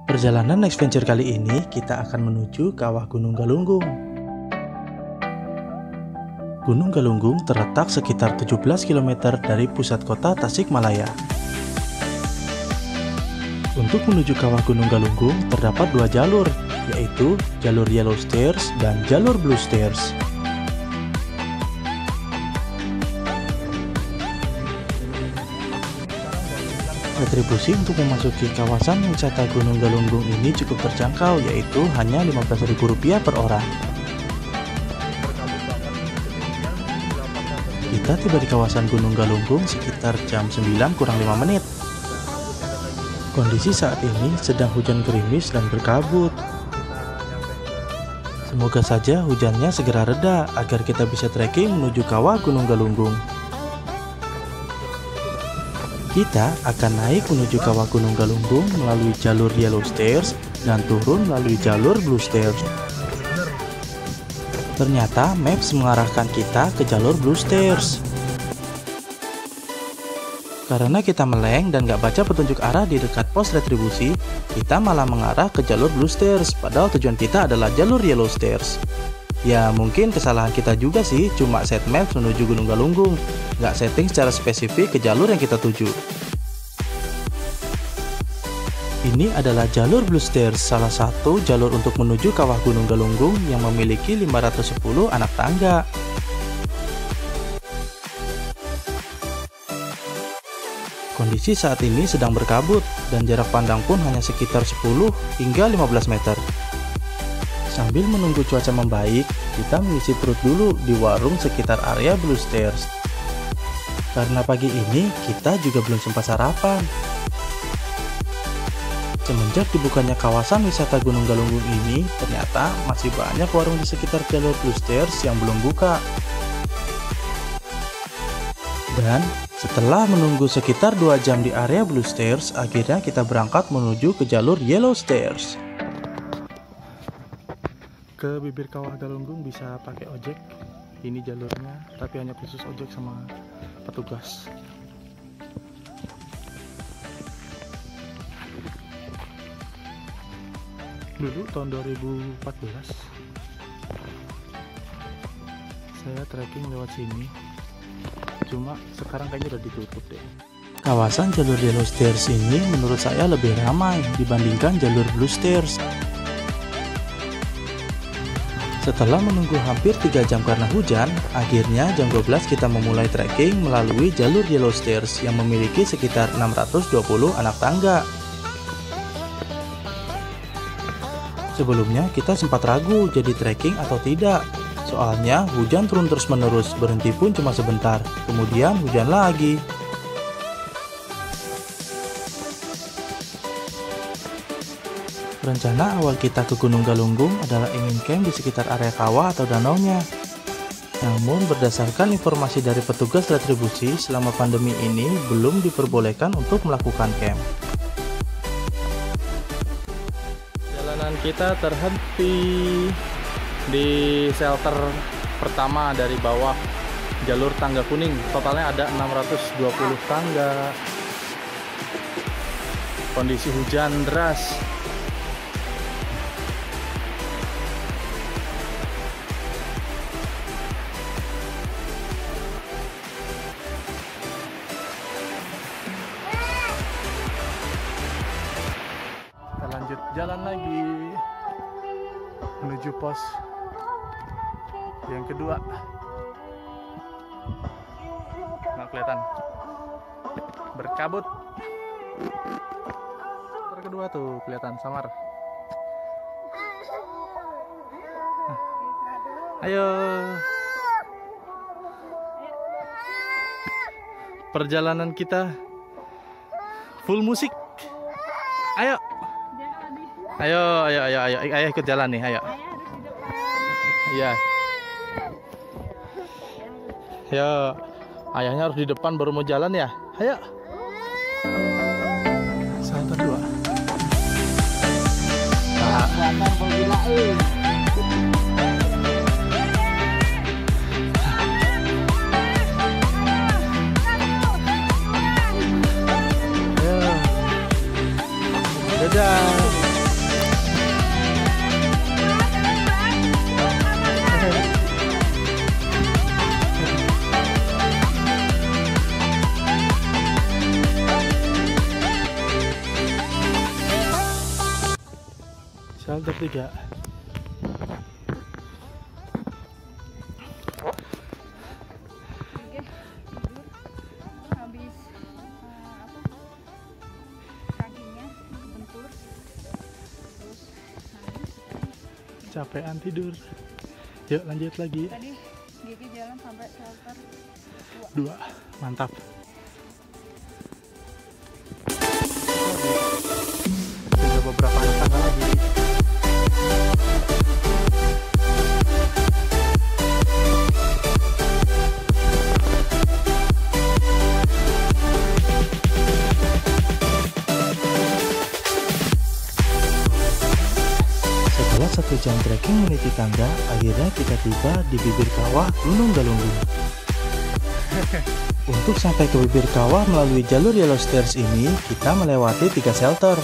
Perjalanan Next Venture kali ini kita akan menuju kawah Gunung Galunggung. Gunung Galunggung terletak sekitar 17 km dari pusat kota Tasikmalaya. Untuk menuju kawah Gunung Galunggung terdapat dua jalur, yaitu jalur Yellow Stairs dan jalur Blue Stairs. Retribusi untuk memasuki kawasan wisata Gunung Galunggung ini cukup terjangkau, yaitu hanya Rp15.000 per orang. Kita tiba di kawasan Gunung Galunggung sekitar jam 9 kurang 5 menit. Kondisi saat ini sedang hujan gerimis dan berkabut. Semoga saja hujannya segera reda agar kita bisa trekking menuju kawah Gunung Galunggung. Kita akan naik menuju kawah Gunung Galunggung melalui jalur Yellow Stairs dan turun melalui jalur Blue Stairs. Ternyata Maps mengarahkan kita ke jalur Blue Stairs. Karena kita meleng dan gak baca petunjuk arah di dekat pos retribusi, kita malah mengarah ke jalur Blue Stairs, padahal tujuan kita adalah jalur Yellow Stairs. Ya mungkin kesalahan kita juga sih, cuma set maps menuju Gunung Galunggung, nggak setting secara spesifik ke jalur yang kita tuju. Ini adalah jalur Blue Stairs, salah satu jalur untuk menuju kawah Gunung Galunggung yang memiliki 510 anak tangga. Kondisi saat ini sedang berkabut dan jarak pandang pun hanya sekitar 10 hingga 15 meter. Sambil menunggu cuaca membaik, kita mengisi perut dulu di warung sekitar area Blue Stairs. Karena pagi ini kita juga belum sempat sarapan. Semenjak dibukanya kawasan wisata Gunung Galunggung ini, ternyata masih banyak warung di sekitar jalur Blue Stairs yang belum buka. Dan setelah menunggu sekitar 2 jam di area Blue Stairs, akhirnya kita berangkat menuju ke jalur Yellow Stairs. Ke bibir kawah Galunggung bisa pakai ojek. Ini jalurnya, tapi hanya khusus ojek sama petugas. Dulu tahun 2014 saya trekking lewat sini, cuma sekarang kayaknya udah ditutup deh. Kawasan jalur Yellow Stairs ini menurut saya lebih ramai dibandingkan jalur Blue Stairs. Setelah menunggu hampir 3 jam karena hujan, akhirnya jam 12 kita memulai trekking melalui jalur Yellow Stairs yang memiliki sekitar 620 anak tangga. Sebelumnya kita sempat ragu jadi trekking atau tidak, soalnya hujan turun terus-menerus, berhenti pun cuma sebentar, kemudian hujan lagi. Rencana awal kita ke Gunung Galunggung adalah ingin camp di sekitar area kawah atau danaunya. Namun berdasarkan informasi dari petugas retribusi, selama pandemi ini belum diperbolehkan untuk melakukan camp. Jalanan kita terhenti di shelter pertama dari bawah jalur tangga kuning. Totalnya ada 620 tangga. Kondisi hujan deras. Lanjut jalan lagi menuju pos yang kedua. Nggak kelihatan, berkabut. Yang kedua tuh kelihatan samar. Ayo, perjalanan kita full musik. Ayo. Ayo ikut jalan nih, ayo. Iya. Ayo, ayahnya harus di depan baru mau jalan ya. Ayo. Satu dua. Dadah. bertiga. Habis kakinya bentur, terus Capean tidur. Yuk lanjut lagi. tadi Gigi jalan sampai shelter 2. Mantap. Tinggal beberapa tangga lagi. Setelah 1 jam trekking meniti tangga, akhirnya kita tiba di bibir kawah Gunung Galunggung. Untuk sampai ke bibir kawah melalui jalur Yellow Stairs ini, kita melewati 3 shelter.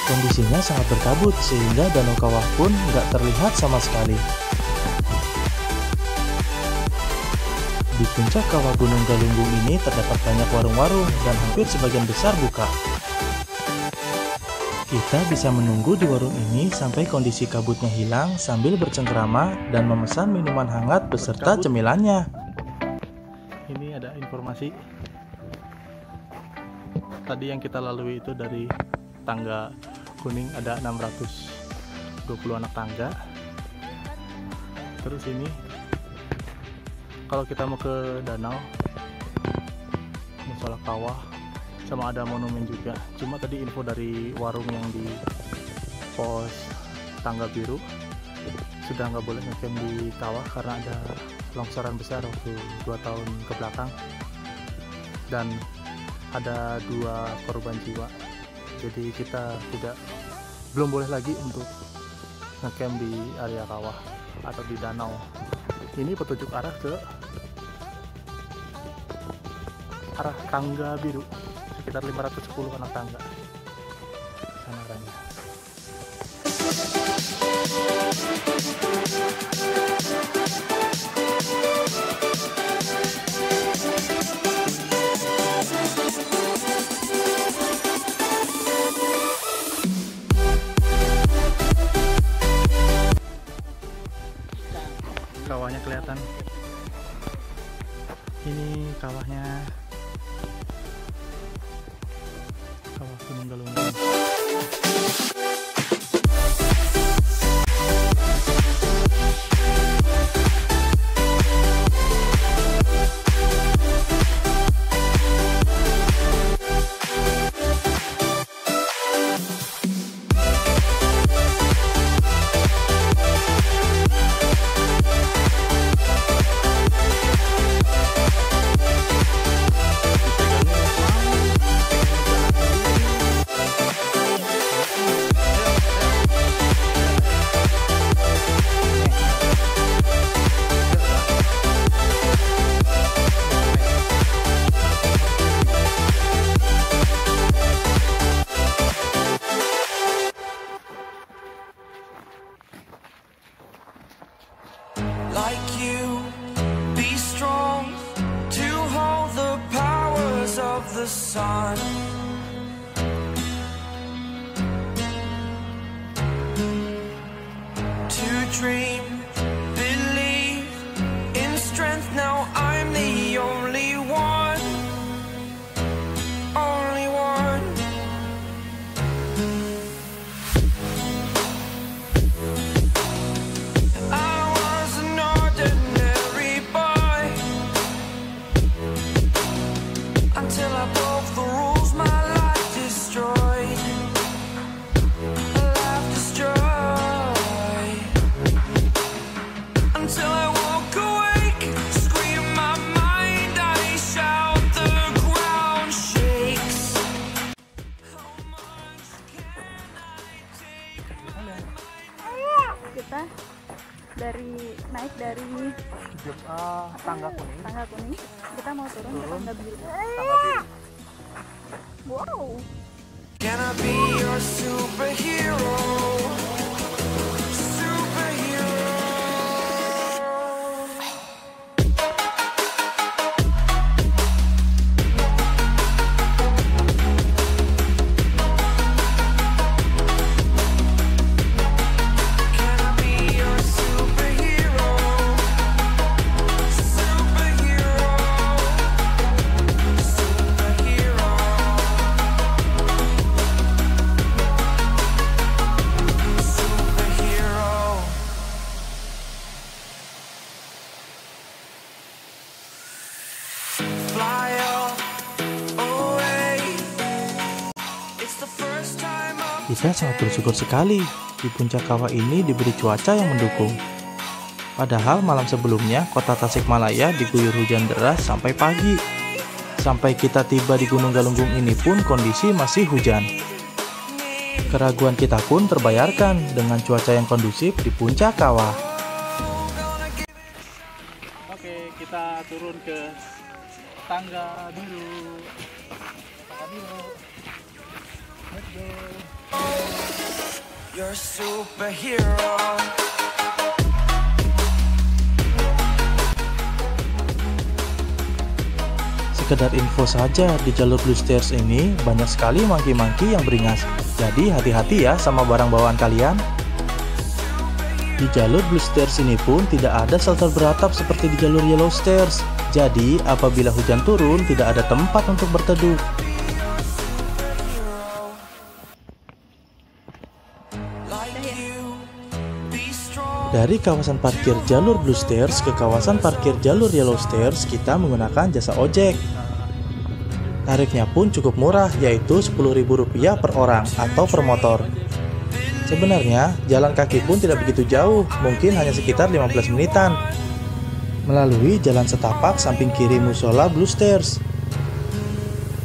Kondisinya sangat berkabut sehingga danau kawah pun nggak terlihat sama sekali. Di puncak kawah Gunung Galunggung ini terdapat banyak warung-warung dan hampir sebagian besar buka. Kita bisa menunggu di warung ini sampai kondisi kabutnya hilang sambil bercengkrama dan memesan minuman hangat beserta cemilannya. Ini ada informasi. Tadi yang kita lalui itu dari tangga kuning ada 620 anak tangga. Terus ini kalau kita mau ke danau, musola kawah, sama ada monumen juga. Cuma tadi info dari warung yang di pos tangga biru sudah nggak boleh ngecamp di kawah karena ada longsoran besar waktu 2 tahun ke belakang dan ada 2 korban jiwa. Jadi kita belum boleh lagi untuk ngecamp di area kawah atau di danau. Ini petunjuk arah ke arah tangga biru, sekitar 510 anak tangga. Sana arahnya. Kawahnya kelihatan. Ini kawahnya, kawah Gunung Galunggung. Like you, be strong to hold the powers of the sun. To dream, believe in strength. Now I'm the only one, only one. Until I broke the rules, my life destroyed. Life destroyed. Until I woke awake, scream my mind, I shout, the ground shakes. How much can I take? kita naik dari Tangga kuning. tangga kuning, kita mau turun ke tangga biru. Wow. Can I be your superhero? Kita sangat bersyukur sekali di puncak kawah ini diberi cuaca yang mendukung. Padahal malam sebelumnya kota Tasikmalaya diguyur hujan deras sampai pagi. Sampai kita tiba di Gunung Galunggung ini pun kondisi masih hujan. Keraguan kita pun terbayarkan dengan cuaca yang kondusif di puncak kawah. Oke, kita turun ke tangga biru. Let's go. You're a superhero. Sekedar info saja, di jalur Blue Stairs ini banyak sekali mangki-mangki yang beringas. Jadi hati-hati ya sama barang bawaan kalian. Di jalur Blue Stairs ini pun tidak ada shelter beratap seperti di jalur Yellow Stairs. Jadi apabila hujan turun tidak ada tempat untuk berteduh. Dari kawasan parkir jalur Blue Stairs ke kawasan parkir jalur Yellow Stairs, kita menggunakan jasa ojek. Tarifnya pun cukup murah, yaitu Rp10.000 per orang atau per motor. Sebenarnya, jalan kaki pun tidak begitu jauh, mungkin hanya sekitar 15 menitan. Melalui jalan setapak samping kiri musola Blue Stairs.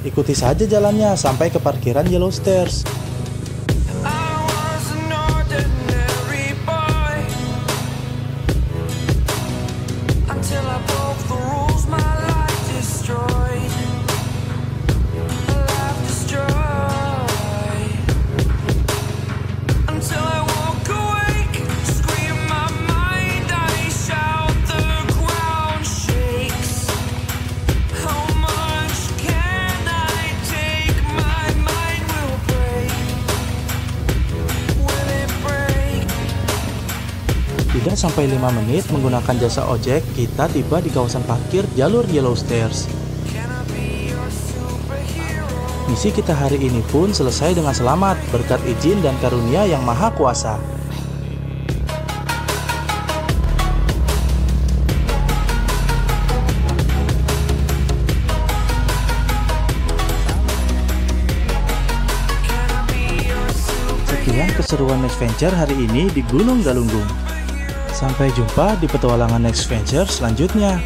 Ikuti saja jalannya sampai ke parkiran Yellow Stairs. Tidak sampai 5 menit menggunakan jasa ojek, kita tiba di kawasan parkir jalur Yellow Stairs. Misi kita hari ini pun selesai dengan selamat berkat izin dan karunia yang maha kuasa. Sekian keseruan Next Venture hari ini di Gunung Galunggung. Sampai jumpa di petualangan Next Venture selanjutnya.